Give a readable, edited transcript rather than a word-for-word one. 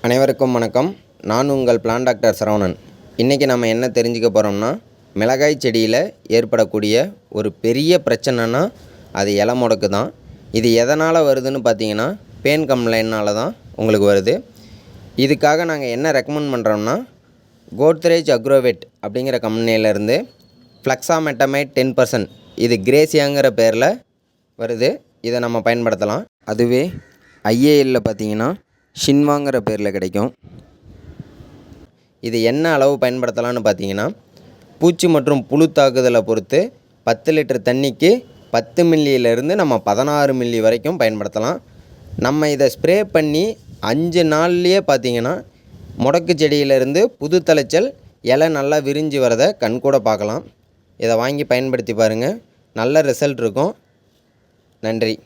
அனைவருக்கும் வணக்கம். நான் உங்கள் பிளான் டாக்டர் சரவணன். இன்றைக்கி நம்ம என்ன தெரிஞ்சுக்க போகிறோம்னா, மிளகாய் செடியில் ஏற்படக்கூடிய ஒரு பெரிய பிரச்சனைனா அது இலை முடக்கு தான். இது எதனால் வருதுன்னு பார்த்தீங்கன்னா, பேன் கம்ப்ளைண்ட்னால தான் உங்களுக்கு வருது. இதுக்காக நாங்கள் என்ன ரெக்கமெண்ட் பண்ணுறோம்னா, கோத்ரேஜ் அக்ரோவேட் அப்படிங்கிற கம்பெனியிலேருந்து ஃப்ளக்ஸாமெட்டமைட் 10% இது கிரேசியாங்கிற பேரில் வருது. இதை நம்ம பயன்படுத்தலாம். அதுவே ஐஏஎல்ல பார்த்தீங்கன்னா ஷின்வாங்கிற பேரில் கிடைக்கும். இது என்ன அளவு பயன்படுத்தலான்னு பார்த்தீங்கன்னா, பூச்சி மற்றும் புழு தாக்குதலை பொறுத்து 10 லிட்டர் தண்ணிக்கு 10 மில்லியிலேருந்து நம்ம 16 மில்லி வரைக்கும் பயன்படுத்தலாம். நம்ம இதை ஸ்ப்ரே பண்ணி 5 நாள்லேயே பார்த்தீங்கன்னா, முடக்கு செடியிலேருந்து புது தழைச்சல் இலை நல்லா விரிஞ்சு வரதை கண்கூட பார்க்கலாம். இதை வாங்கி பயன்படுத்தி பாருங்கள், நல்ல ரிசல்ட் இருக்கும். நன்றி.